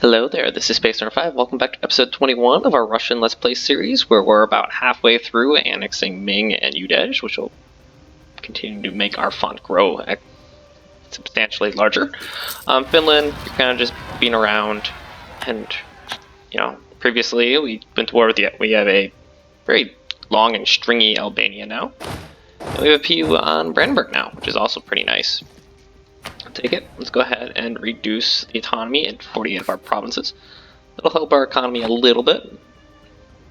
Hello there, this is Space5. Welcome back to episode 21 of our Russian Let's Play series, where we're about halfway through annexing Ming and Udej, which will continue to make our font grow substantially larger. Finland, you're kind of just being around, and, previously we went to war with we have a very long and stringy Albania now. And we have a PU on Brandenburg now, which is also pretty nice. Take it. Let's go ahead and reduce the autonomy in 48 of our provinces. It'll help our economy a little bit.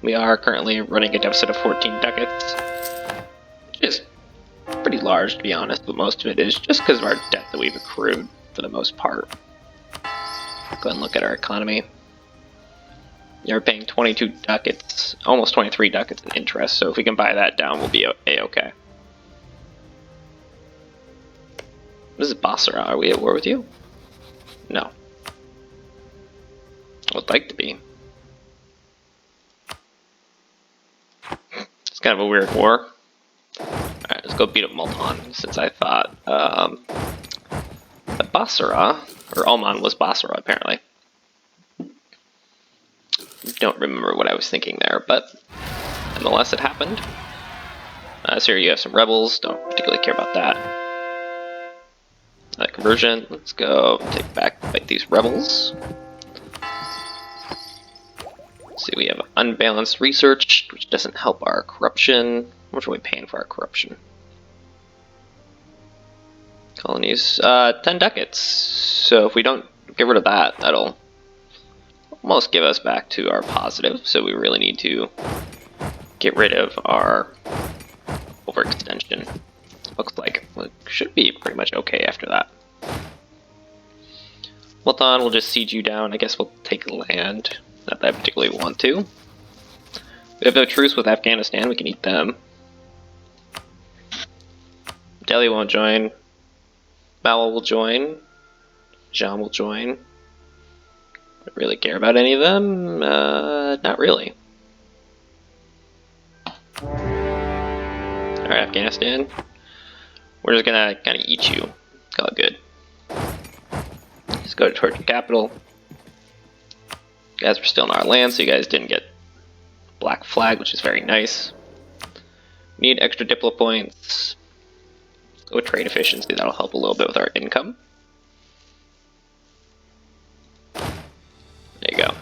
We are currently running a deficit of 14 ducats, which is pretty large to be honest, but most of it is just because of our debt that we've accrued for the most part. Go ahead and look at our economy. You're paying 22 ducats, almost 23 ducats in interest, so if we can buy that down, we'll be a-okay. This is Basra. Are we at war with you? No. I would like to be. It's kind of a weird war. Alright, let's go beat up Multan, since I thought that Basra, or Oman was Basra apparently. Don't remember what I was thinking there, but nonetheless it happened. So here you have some rebels, don't particularly care about that. Conversion, let's go take back fight these rebels. Let's see, we have unbalanced research, which doesn't help our corruption. How much are we paying for our corruption? Colonies, 10 ducats. So if we don't get rid of that, that'll almost give us back to our positive. So we really need to get rid of our overextension. Looks like it should be pretty much okay after that. Multan, we'll just siege you down. I guess we'll take land. Not that I particularly want to. We have no truce with Afghanistan. We can eat them. Delhi won't join. Mao will join. Jam will join. Don't really care about any of them. Not really. Alright, Afghanistan. We're just gonna kind of eat you. Call it good. Let's go towards the capital. You guys were still in our land, so you guys didn't get black flag, which is very nice. We need extra diplo points. Let's go with trade efficiency. That'll help a little bit with our income. There you go.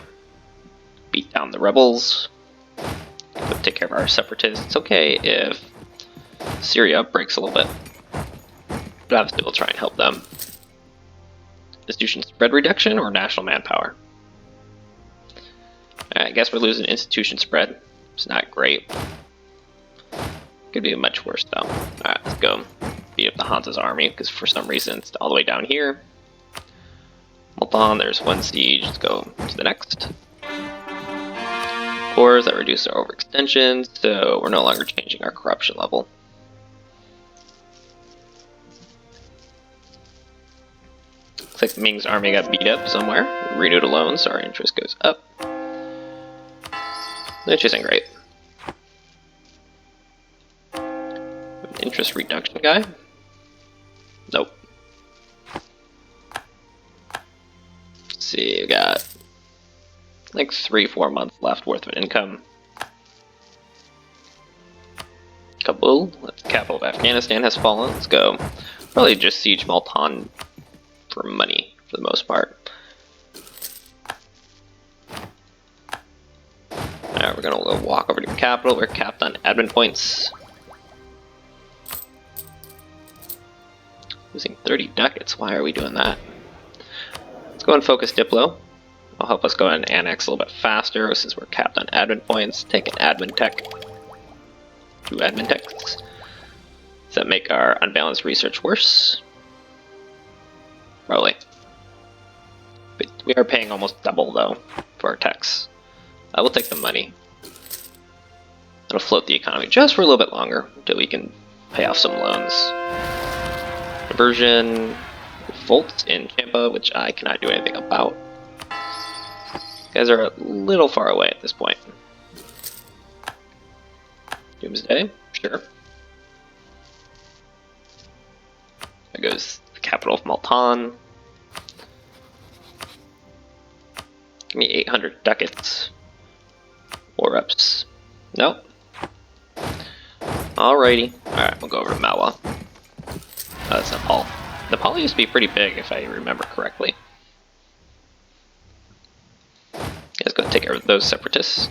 Beat down the rebels. Go take care of our separatists. It's okay if Syria breaks a little bit. But obviously we'll try and help them. Institution spread reduction or national manpower? I guess we're losing institution spread. It's not great. Could be much worse though. Alright, let's go beat up the Hansa's army, because for some reason it's all the way down here. Multan, there's one siege. Let's go to the next. Cores that reduce our overextension, so we're no longer changing our corruption level. Looks like Ming's army got beat up somewhere. We renewed a loan, so our interest goes up. Which isn't great. Interest reduction guy? Nope. Let's see, we got like 3-4 months left worth of income. Kabul, the capital of Afghanistan, has fallen. Let's go. Probably just siege Multan for money, for the most part. Alright, we're gonna walk over to the capital. We're capped on admin points. Losing 30 ducats. Why are we doing that? Let's go and focus Diplo. It'll help us go and annex a little bit faster since we're capped on admin points. Take an admin tech. 2 admin techs. Does that make our unbalanced research worse? Probably. But we are paying almost double though for our techs. We'll take the money. It'll float the economy just for a little bit longer until we can pay off some loans. Conversion, Volt in Champa, which I cannot do anything about. You guys are a little far away at this point. Doomsday, sure. There goes the capital of Multan. Give me 800 ducats. War reps. Nope. Alrighty. Alright, we'll go over to Mawa. Oh, that's Nepal. Nepal used to be pretty big, if I remember correctly. Let's go take care of those separatists.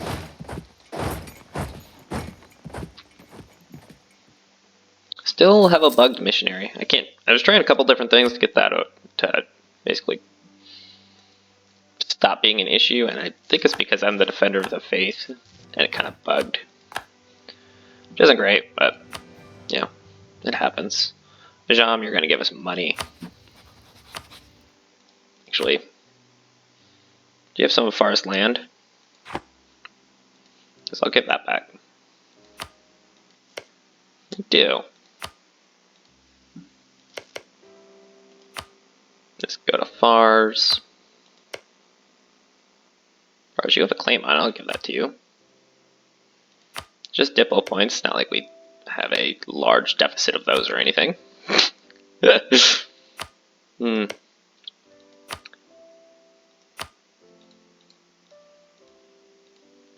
Still have a bugged missionary. I was trying a couple different things to get that to basically stop being an issue, and I think it's because I'm the defender of the faith, and it kind of bugged. Which isn't great, but yeah, it happens. Bijam, you're gonna give us money. Actually, do you have some of Far's land? Because I'll give that back. You do. Let's go to Far's. Far's, you have a claim on it, I'll give that to you. Just Diplo points, not like we have a large deficit of those or anything. Hmm.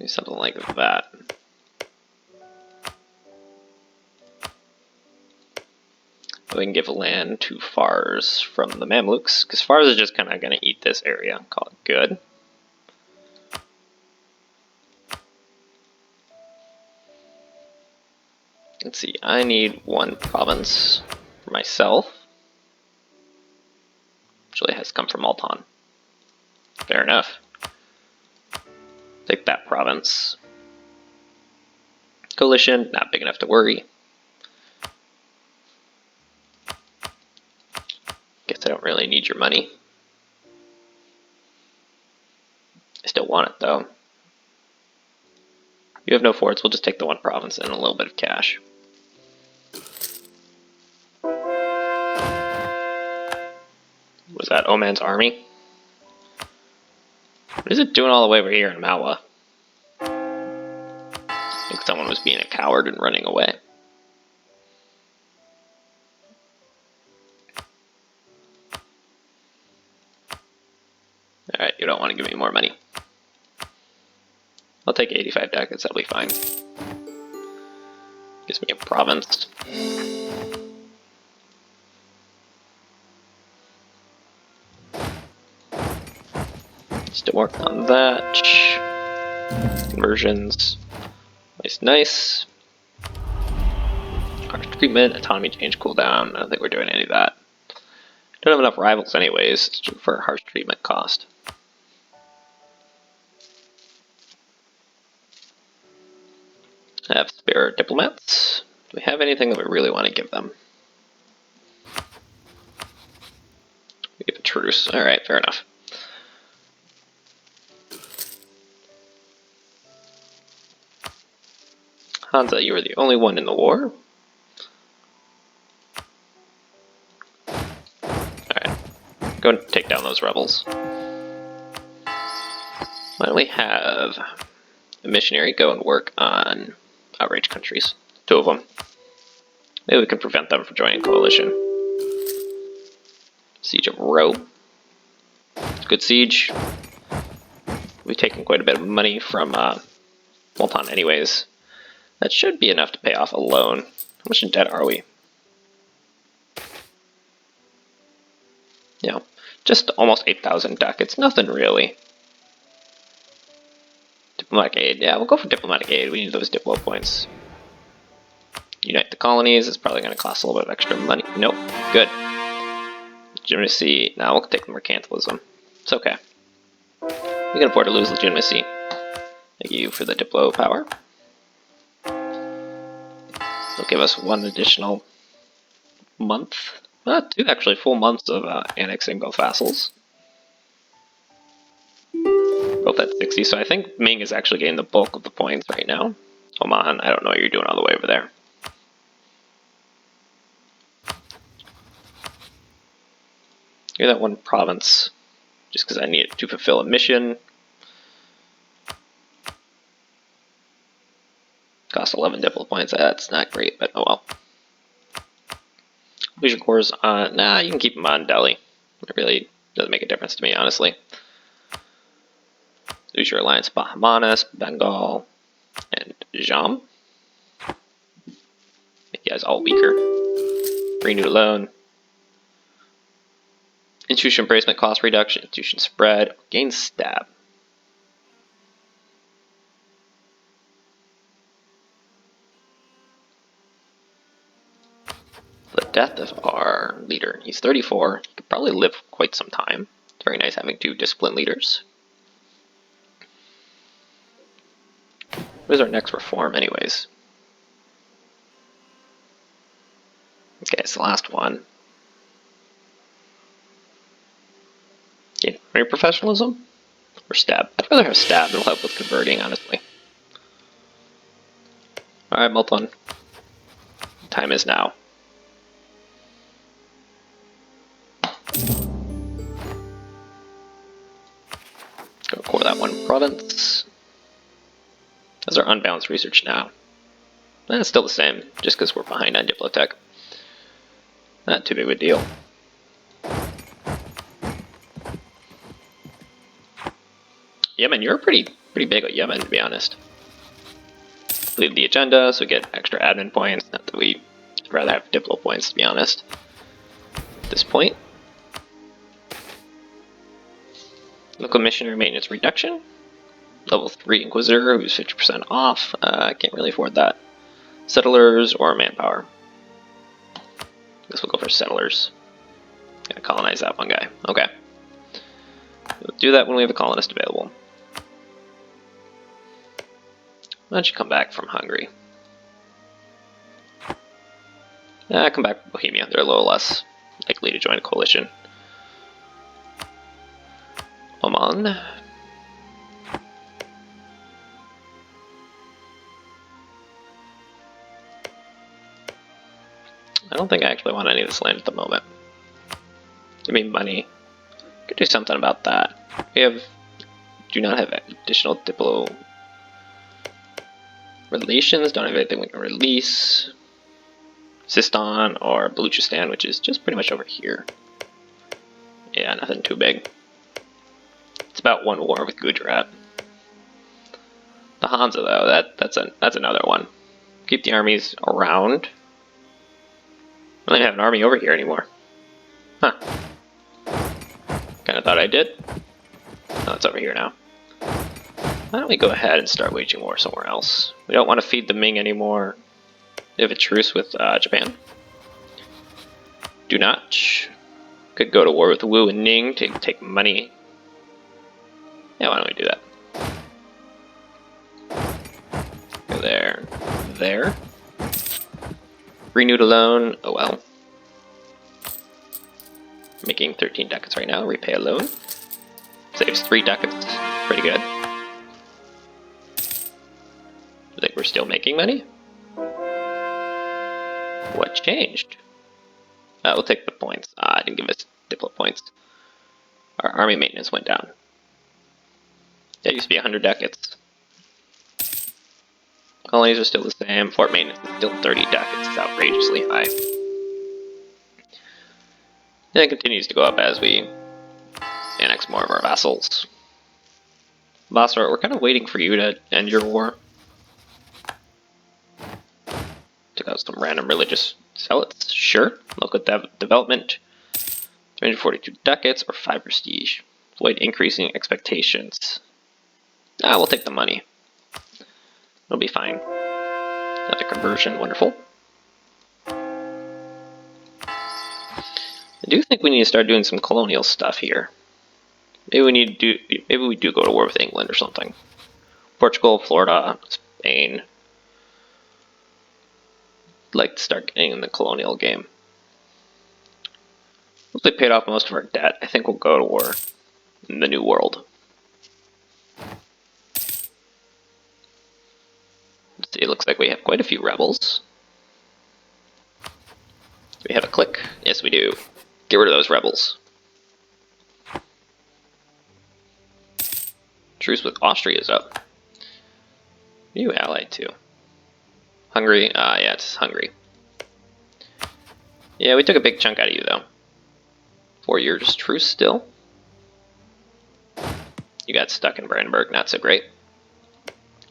Do something like that. We can give land to Fars from the Mamluks, because Fars is just kind of going to eat this area. Call it good. Let's see, I need one province for myself. Actually, it has come from Altan. Fair enough. Take that province. Coalition, not big enough to worry. Guess I don't really need your money. I still want it though. You have no forts, we'll just take the one province and a little bit of cash. Was that Oman's army? What is it doing all the way over here in Mawa? I think someone was being a coward and running away. Alright, you don't want to give me more money. I'll take 85 ducats, that'll be fine. Gives me a province. Still working on that. Conversions. Nice, nice. Harsh treatment, autonomy change cooldown. I don't think we're doing any of that. Don't have enough rivals anyways for harsh treatment cost. I have spare diplomats. Do we have anything that we really want to give them? We give a truce. Alright, fair enough. Hansa, you are the only one in the war. Alright, go and take down those rebels. Why don't we have a missionary go and work on outrage countries? 2 of them. Maybe we can prevent them from joining coalition. Siege of Roe. Good siege. We've taken quite a bit of money from Multan anyways. That should be enough to pay off a loan. How much in debt are we? Yeah, just almost 8,000 ducats. Nothing really. Diplomatic aid. Yeah, we'll go for diplomatic aid. We need those diplo points. Unite the colonies. It's probably going to cost a little bit of extra money. Nope. Good. Legitimacy. Now we'll take the mercantilism. It's okay. We can afford to lose legitimacy. Thank you for the diplo power. They'll give us 1 additional month. 2 actually full months of annexing both vassals. Both at 60, so I think Ming is actually getting the bulk of the points right now. Oman, I don't know what you're doing all the way over there. You're that one province, just because I need it to fulfill a mission. Cost 11 diplo points, that's not great, but oh well. Leisure cores on, nah, you can keep them on Delhi. It really doesn't make a difference to me, honestly. Choose your alliance: Bahmanis, Bengal, and Jam. Make you guys all weaker. Renew loan. Institution embracement cost reduction. Institution spread. Gain stab. The death of our leader. He's 34. He could probably live quite some time. It's very nice having 2 disciplined leaders. What is our next reform anyways? Okay, it's the last one. Okay, army professionalism? Or stab? I'd rather have stab. It'll help with converting, honestly. Alright, Multon. Time is now. Go core that one province. How's our unbalanced research now? It's still the same, just because we're behind on Diplotech. Not too big of a deal. Yemen, you're pretty big at Yemen, to be honest. Leave the agenda, so we get extra admin points. Not that I'd rather have Diplo points, to be honest. At this point. Local missionary maintenance reduction. Level 3 Inquisitor, who's 50% off. I can't really afford that. Settlers or manpower. I guess we'll go for settlers. Gotta colonize that one guy. Okay. We'll do that when we have a colonist available. Why don't you come back from Hungary? Come back from Bohemia. They're a little less likely to join a coalition. Oman. I don't think I actually want any of this land at the moment. Give me money. Could do something about that. We do not have additional diplo relations. Don't have anything we can release. Sistan or Baluchistan, which is just pretty much over here. Yeah, nothing too big. It's about 1 war with Gujarat. The Hansa, though, that's another one. Keep the armies around. I don't even have an army over here anymore. Huh. Kinda thought I did. Oh, it's over here now. Why don't we go ahead and start waging war somewhere else? We don't want to feed the Ming anymore. We have a truce with Japan. Do not. Could go to war with Wu and Ning to take money. Yeah, why don't we do that? Go there. There. Renewed a loan. Oh well. Making 13 ducats right now. Repay a loan. Saves 3 ducats. Pretty good. I think we're still making money. What changed? We'll take the points. I didn't give us Diplo points. Our army maintenance went down. That used to be 100 ducats. Colonies are still the same. Fort maintenance is still 30 ducats. It's outrageously high. And it continues to go up as we annex more of our vassals. Basra, we're kind of waiting for you to end your war. Took out some random religious zealots. Sure. Local development. 342 ducats or 5 prestige. Avoid increasing expectations. We'll take the money. It'll be fine. Another conversion, wonderful. I do think we need to start doing some colonial stuff here. Maybe we do go to war with England or something. Portugal, Florida, Spain. I'd like to start getting in the colonial game. Once we paid off most of our debt, I think we'll go to war in the New World. Let's see, it looks like we have quite a few rebels. Do we have a click? Yes, we do. Get rid of those rebels. Truce with Austria is up. Who are you allied to? Hungary? Yeah, it's Hungary. Yeah, we took a big chunk out of you, though. 4 years truce still. You You got stuck in Brandenburg, not so great.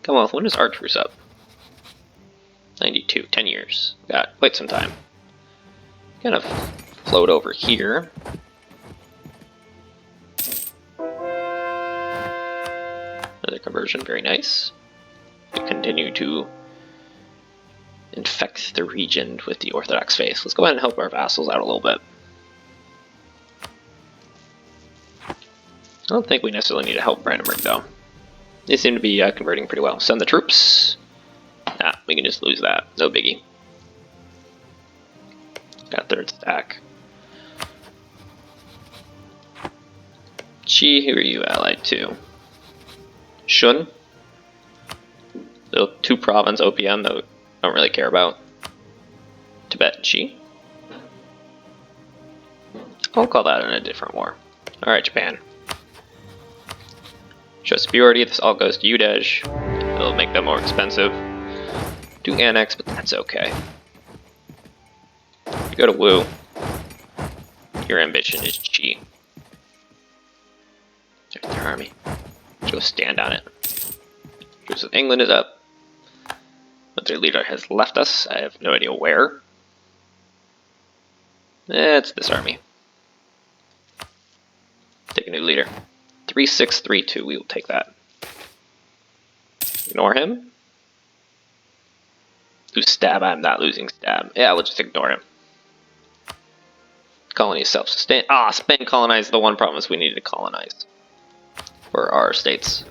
Come on, when is our truce up? 92, 10 years. Got quite some time. Kind of float over here. Another conversion, very nice. We continue to infect the region with the Orthodox faith. Let's go ahead and help our vassals out a little bit. I don't think we necessarily need to help Brandenburg, though. They seem to be converting pretty well. Send the troops. Ah, we can just lose that. No biggie. Got a third stack. Chi, who are you allied to? Shun? So 2 province OPM that we don't really care about. Tibet and Chi. I'll call that in a different war. Alright, Japan. Show superiority, this all goes to Udej. It'll make them more expensive. Do annex, but that's okay. You go to Wu. Your ambition is Chi. There's their army. Go stand on it. Truce with England is up. But their leader has left us. I have no idea where. It's this army. Take a new leader. 3632, we will take that. Ignore him. Lose stab, I'm not losing stab. Yeah, we'll just ignore him. Colony self-sustain. Ah, Spain colonized the one province we needed to colonize. For our states.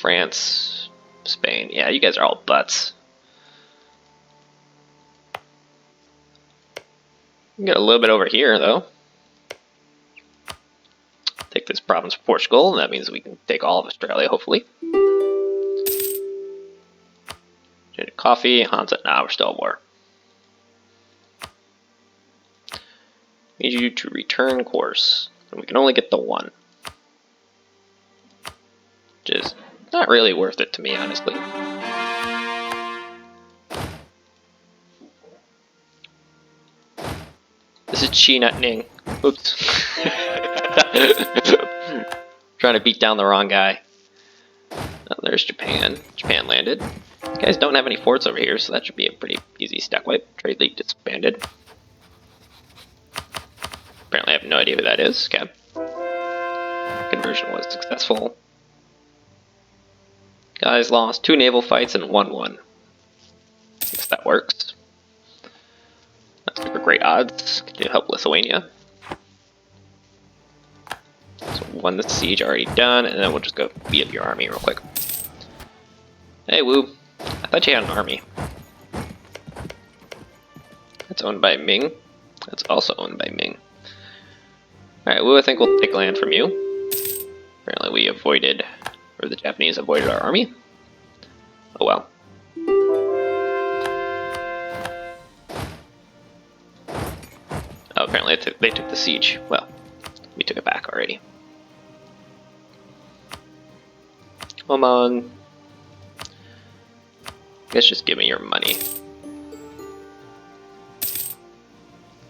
France, Spain. Yeah, you guys are all butts. We can get a little bit over here, though. Take this province of Portugal, and that means we can take all of Australia, hopefully. Coffee, Hansa. Nah, we're still at war. Need you to return course. And we can only get the 1. Which is not really worth it to me, honestly. This is Chi, not Ning. Oops. Trying to beat down the wrong guy. Oh, there's Japan. Japan landed. These guys don't have any forts over here, so that should be a pretty easy stack wipe. Trade League disbanded. Apparently I have no idea who that is. Okay. Conversion was successful. Guys lost 2 naval fights and 1-1. Guess that works. Not super great odds. Can you help Lithuania? So 1 the siege already done, and then we'll just go beat up your army real quick. Hey, Wu. I thought you had an army. That's owned by Ming. That's also owned by Ming. Alright, Wu, I think we'll take land from you. Apparently we avoided, or the Japanese avoided our army. Oh well. Oh, apparently they took the siege. Well, we took it back already. Come on. I guess just give me your money.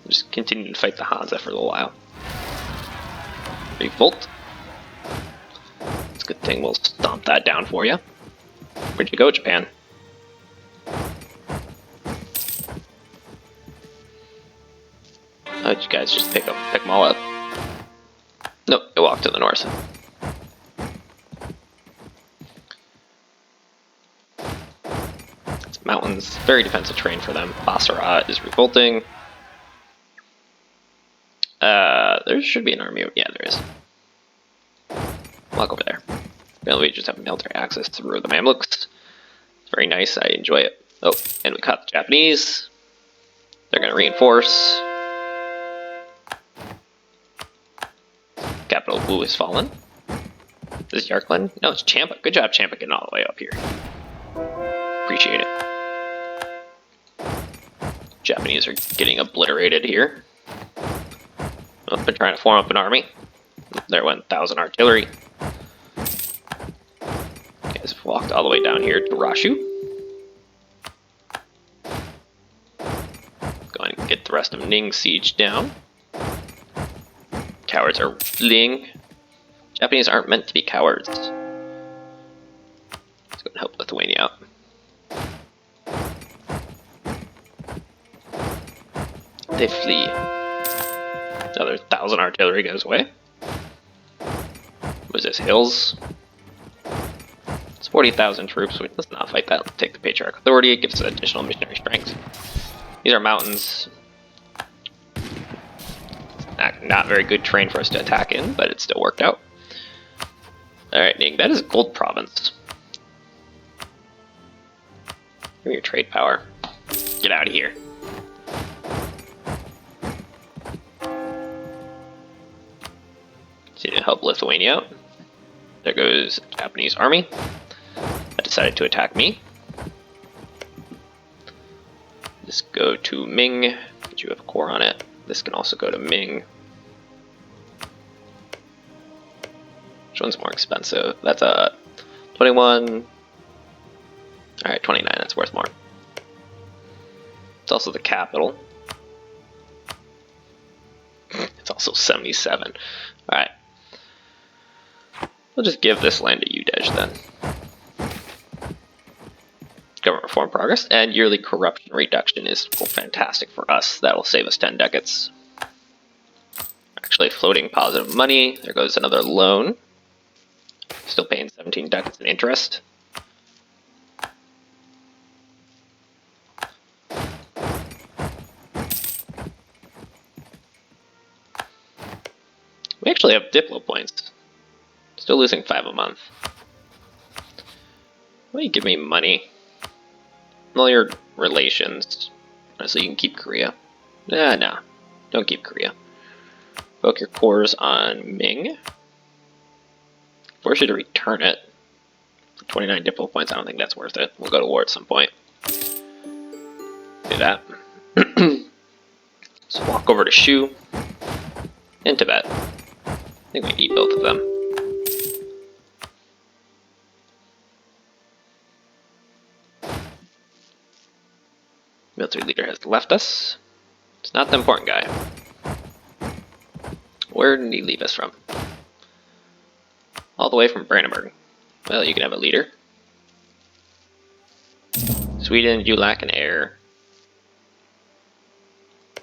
Just continue to fight the Hansa for a little while. Revolt. It's a good thing we'll stomp that down for you. Where'd you go, Japan? Oh, did you guys just pick them all up? Nope, it walked to the north. It's mountains, very defensive terrain for them. Basra is revolting. There should be an army. Yeah, there is. Walk over there. Apparently we just have military access through the Mamluks. It's very nice. I enjoy it. Oh, and we caught the Japanese. They're going to reinforce. Capital Wu has fallen. This is Yarkland? No, it's Champa. Good job, Champa, getting all the way up here. Appreciate it. Japanese are getting obliterated here. I've been trying to form up an army. There went 1,000 artillery. Guys walked all the way down here to Rashu. Going to get the rest of Ning's siege down. cowards are fleeing. Japanese aren't meant to be cowards. Let's go and help Lithuania out. They flee. Another 1,000 artillery goes away. What is this, hills? It's 40,000 troops. Let's not fight that. Let's take the Patriarch Authority. It gives us additional missionary strength. These are mountains. Not very good terrain for us to attack in, but it still worked out. Alright, Ning, that is a gold province. Give me your trade power. Get out of here. So you need to help Lithuania out. There goes the Japanese army. That decided to attack me. This go to Ming, but you have a core on it. This can also go to Ming. Which one's more expensive? That's a 21. Alright, 29, that's worth more. It's also the capital. It's also 77. Alright. We'll just give this land to Udej then. Government reform progress and yearly corruption reduction is fantastic for us. That'll save us 10 ducats. Actually, floating positive money. There goes another loan. Still paying 17 ducats in interest. We actually have Diplo points. Still losing 5 a month. Why don't you give me money? All your relations. Honestly, you can keep Korea. No. Don't keep Korea. Book your cores on Ming. Force you to return it. For 29 Diplo points, I don't think that's worth it. We'll go to war at some point. Do that. Let's walk over to Shu. And Tibet. I think we need both of them. Military leader has left us. It's not the important guy. Where did he leave us from? All the way from Brandenburg. Well, you can have a leader. Sweden, you lack an heir. How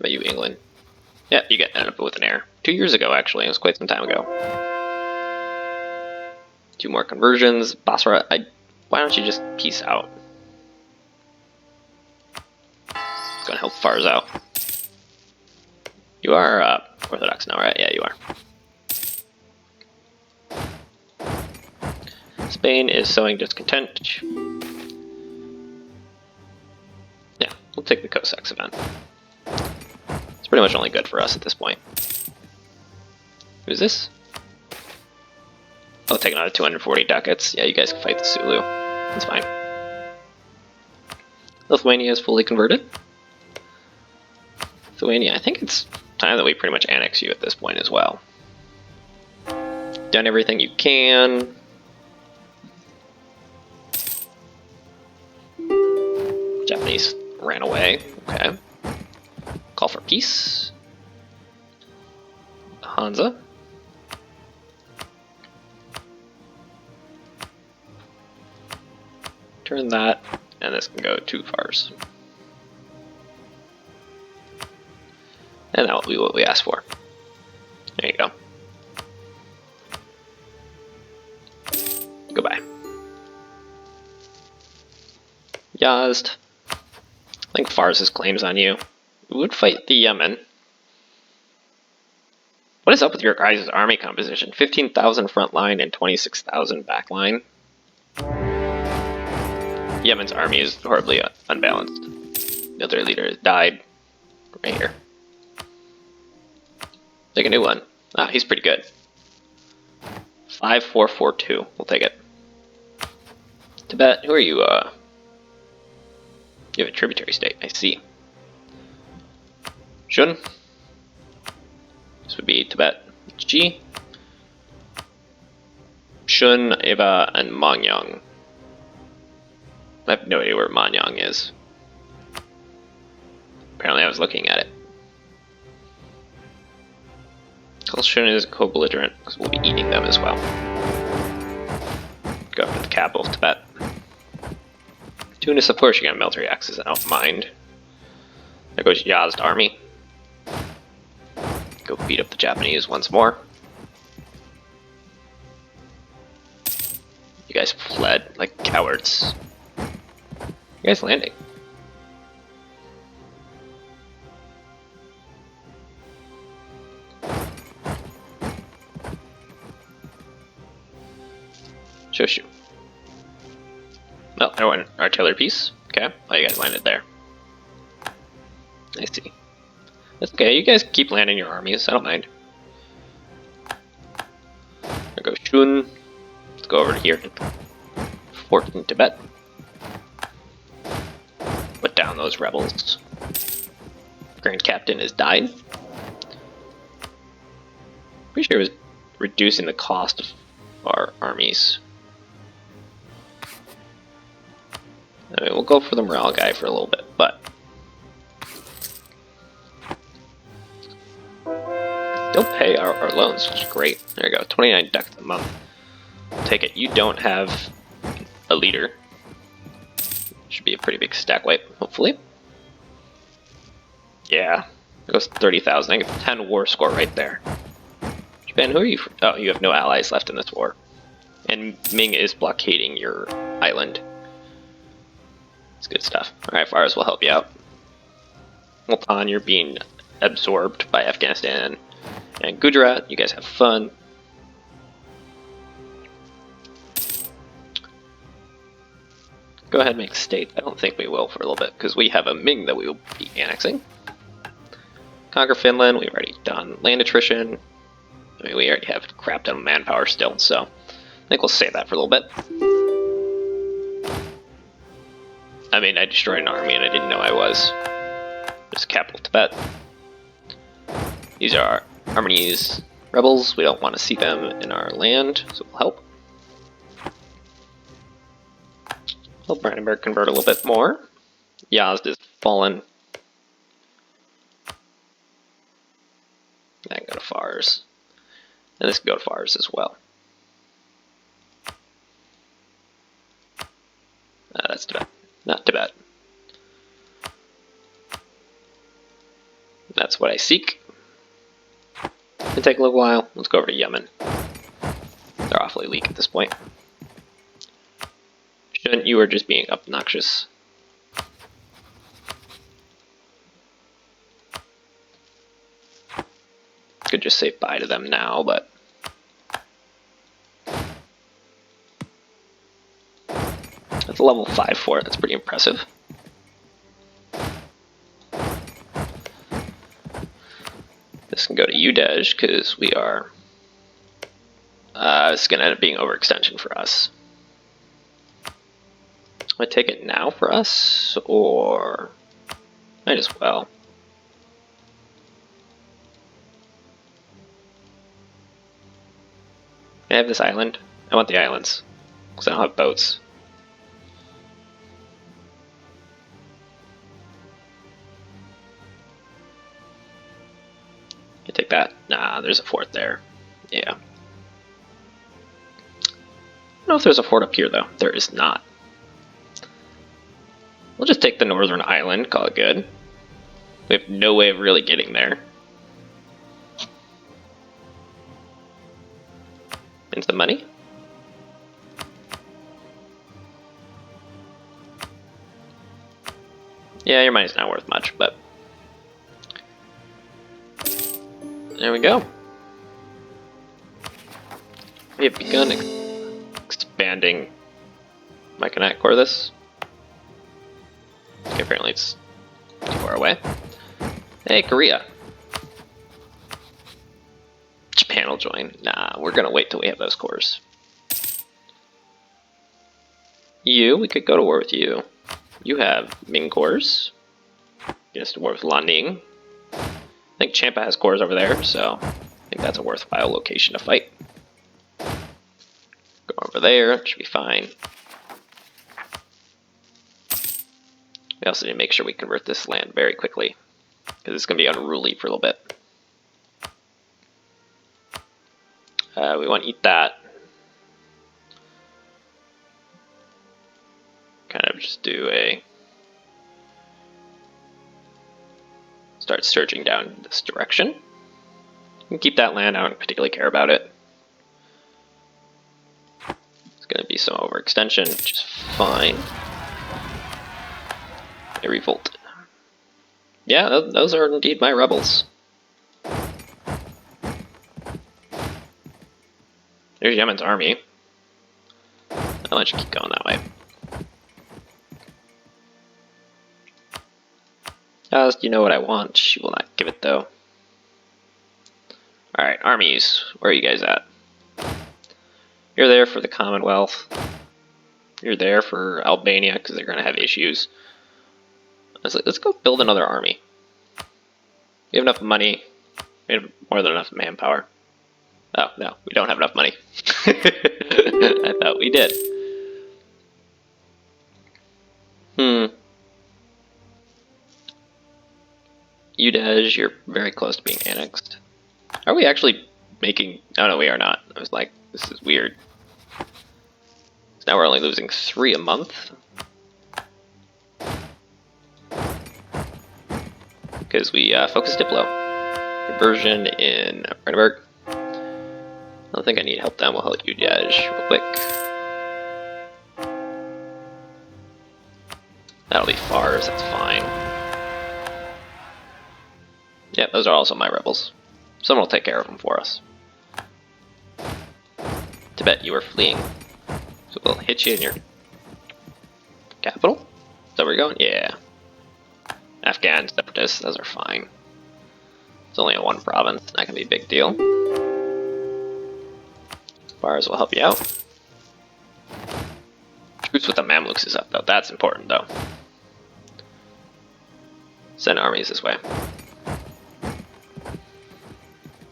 about you, England? Yeah, you end up with an heir. 2 years ago, actually. It was quite some time ago. 2 more conversions. Basra, why don't you just peace out? It's gonna help Fars out. You are Orthodox now, right? Yeah, you are. Spain is sowing discontent. Yeah, we'll take the Cossacks event. It's pretty much only good for us at this point. Who's this? I'll take another 240 ducats. Yeah, you guys can fight the Sulu. That's fine. Lithuania is fully converted. Lithuania, I think it's time that we pretty much annex you at this point as well. Done everything you can. Japanese ran away. Okay. Call for peace. Hansa. Turn that, and this can go to Fars. And that will be what we asked for. There you go. Goodbye. Yazd. I think Fars has claims on you. We would fight the Yemen. What is up with your guys' army composition? 15,000 front line and 26,000 back line. Yemen's army is horribly unbalanced. The other leader has died. Right here. Take a new one. Ah, he's pretty good. 5442. We'll take it. Tibet, who are you? You have a tributary state. I see. Shun. This would be Tibet. G. Shun, Eva, and Manyang. I have no idea where Manyang is. Apparently I was looking at it. Kulshun is co-belligerent because we'll be eating them as well. Go up to the capital of Tibet. Tunis, of course, you got military axes, I don't mind. There goes Yazd army. Go beat up the Japanese once more. You guys fled like cowards. You guys landing? Shoshu. No, I want an artillery piece. Okay, oh, you guys landed there. I see. That's okay, you guys keep landing your armies, I don't mind. There goes Shun. Let's go over here to fort in Tibet. Put down those rebels. Grand Captain has died. Pretty sure it was reducing the cost of our armies. I mean, we'll go for the morale guy for a little bit, but still pay our loans, which is great. There you go, 29 ducks a month. Take it. You don't have a leader. Should be a pretty big stack wipe, hopefully. Yeah, it goes 30,000. I get 10 war score right there. Japan, who are you? Oh, you have no allies left in this war, and Ming is blockading your island. It's good stuff. Alright, Fars will help you out. Multan, you're being absorbed by Afghanistan. And Gujarat, you guys have fun. Go ahead and make state. I don't think we will for a little bit, because we have a Ming that we will be annexing. Conquer Finland, we've already done. Land attrition. I mean, we already have a crap ton of manpower still, so I think we'll save that for a little bit. I mean, I destroyed an army and I didn't know I was. There's capital Tibet. These are our Armenian rebels. We don't want to see them in our land, so we'll help. Help Brandenburg convert a little bit more. Yazd is fallen. I can go to Fars. And this can go to Fars as well. That's Tibet. Not Tibet. That's what I seek. It'll take a little while. Let's go over to Yemen. They're awfully weak at this point. Shouldn't you are just being obnoxious. Could just say bye to them now, but that's a level 5 fort. That's pretty impressive. This can go to Udej because we are. It's going to end up being overextension for us. I take it now for us, or might as well. Can I have this island? I want the islands because I don't have boats. Can I take that? Nah, there's a fort there. Yeah. I don't know if there's a fort up here though. There is not. We'll just take the northern island, call it good. We have no way of really getting there. And some money. Yeah, your money's not worth much, but there we go. We have begun expanding. Am I gonna core this? Okay, apparently it's too far away. Hey, Korea. Japan will join. Nah, we're gonna wait till we have those cores. You, we could go to war with you. You have Ming cores. Against war with Landing. I think Champa has cores over there, so I think that's a worthwhile location to fight. Go over there, it should be fine. We also need to make sure we convert this land very quickly, because it's going to be unruly for a little bit. We want to eat that. Kind of just do a... Start surging down this direction. And keep that land, I don't particularly care about it. It's going to be some overextension, which is fine. A revolt. Yeah, those are indeed my rebels. There's Yemen's army. I'll let you keep going that way. You know what I want. She will not give it though. Alright, armies. Where are you guys at? You're there for the Commonwealth. You're there for Albania because they're going to have issues. Let's go build another army. We have enough money. We have more than enough manpower. Oh, no, we don't have enough money. I thought we did. Udej, you're very close to being annexed. Are we actually making... Oh, no, we are not. I was like, this is weird. So now we're only losing 3 a month. Because we focused Diplo. Conversion in Brandenburg. I don't think I need help then. We'll help Udej real quick. That'll be Fars, that's fine. Yeah, those are also my rebels. Someone will take care of them for us. Tibet, you are fleeing. So we'll hit you in your capital. Is that where you're going? Yeah. Afghan separatists, those are fine. It's only in one province, not gonna be a big deal. Bars will help you out. Truce with the Mamluks is up though, that's important though. Send armies this way.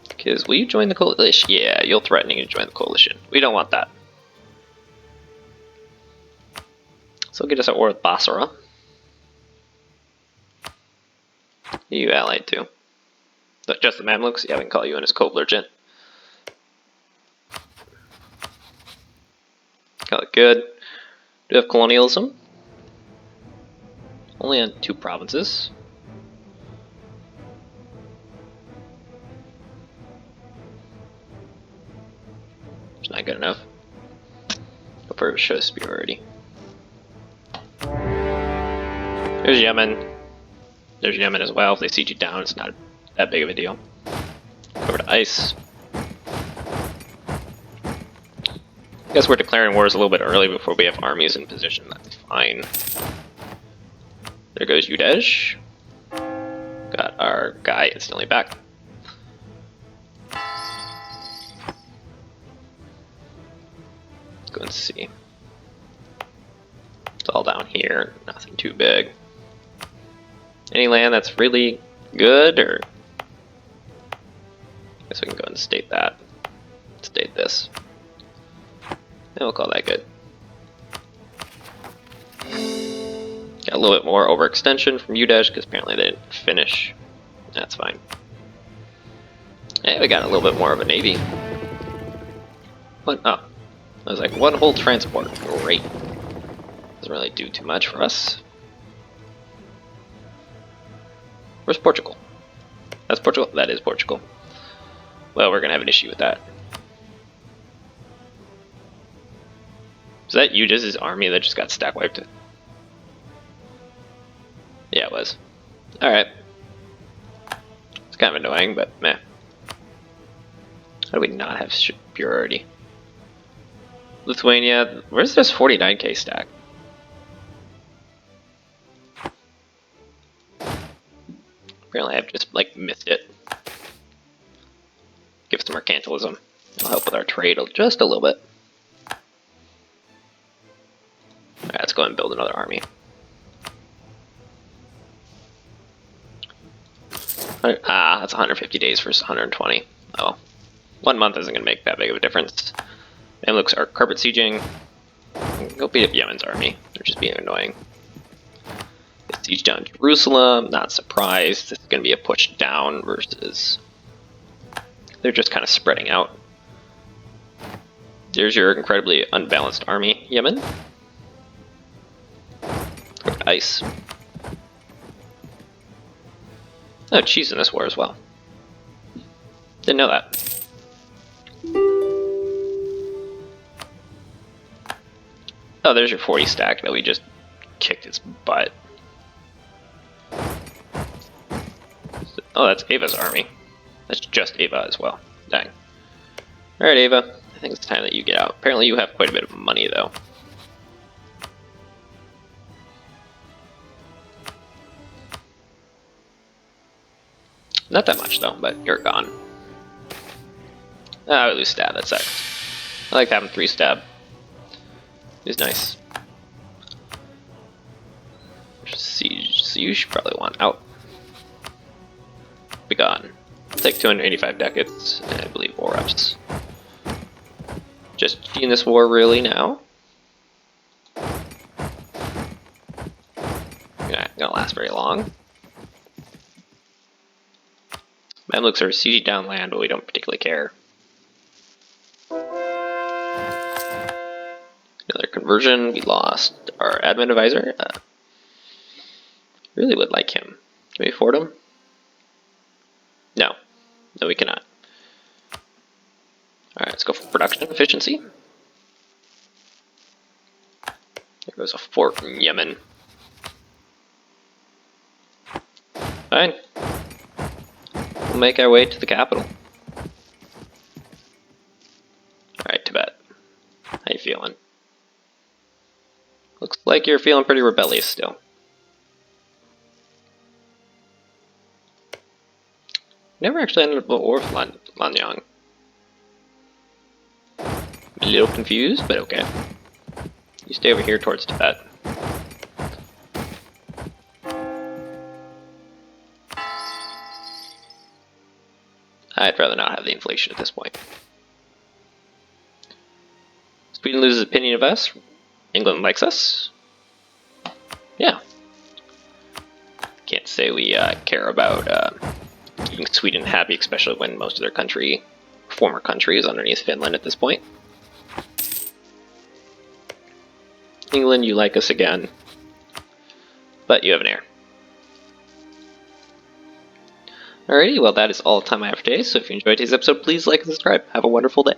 Because will you join the coalition? Yeah, you're threatening to join the coalition. We don't want that. So get us at war with Basra. You allied too. Just the Mamluks? Yeah, we can call you in as co-belligerent. Call it good. Do we have colonialism? Only on 2 provinces. It's not good enough. Go for show superiority. There's Yemen. There's Yemen as well. If they siege you down, it's not that big of a deal. Over to ice. I guess we're declaring wars a little bit early before we have armies in position. That's fine. There goes Udej. Got our guy instantly back. Let's go and see. It's all down here. Nothing too big. Any land that's really good, or... I guess we can go and state that. State this. And we'll call that good. Got a little bit more overextension from Udej, because apparently they didn't finish. That's fine. Hey, we got a little bit more of a navy. What? Oh. I was like, 1 whole transport. Great. Doesn't really do too much for us. Where's Portugal? That's Portugal? That is Portugal. Well, we're gonna have an issue with that. Is that Udej's army that just got stack wiped? Yeah, it was. Alright. It's kind of annoying, but meh. How do we not have superiority? Lithuania, where's this 49k stack? Apparently I've just, like, missed it. Give us some mercantilism. It'll help with our trade just a little bit. Alright, let's go ahead and build another army. That's 150 days versus 120. Oh, 1 month isn't going to make that big of a difference. Mamluks are carpet sieging. Go beat up Yemen's army. They're just being annoying. They siege down Jerusalem. Not surprised. This is going to be a push down versus... They're just kind of spreading out. There's your incredibly unbalanced army, Yemen. Ice. Oh, she's in this war as well. Didn't know that. Oh, there's your 40 stack that we just kicked its butt. Oh, that's Ava's army. That's just Ava as well. Dang. Alright, Ava. I think it's time that you get out. Apparently you have quite a bit of money, though. Not that much, though, but you're gone. Ah, we lose stab. That sucks. I like having 3 stab. It's nice. Siege. So you should probably want out. Be gone. Take 285 decades, and I believe war ups. Just in this war really now. Not gonna last very long. Mamluks are sieging down land, but we don't particularly care. Another conversion. We lost our admin advisor. Really would like him. Can we afford him? No. No, we cannot. Alright, let's go for production efficiency. There goes a fort in Yemen. Fine. We'll make our way to the capital. Alright, Tibet. How you feeling? Looks like you're feeling pretty rebellious still. Never actually ended up at war with Lanyang. A little confused, but okay. You stay over here towards Tibet. I'd rather not have the inflation at this point. Sweden loses opinion of us. England likes us. Yeah. Can't say we care about keeping Sweden happy, especially when most of their former country is underneath Finland at this point. England, you like us again, but you have an heir. Alrighty, well that is all the time I have today, so if you enjoyed today's episode, please like and subscribe. Have a wonderful day.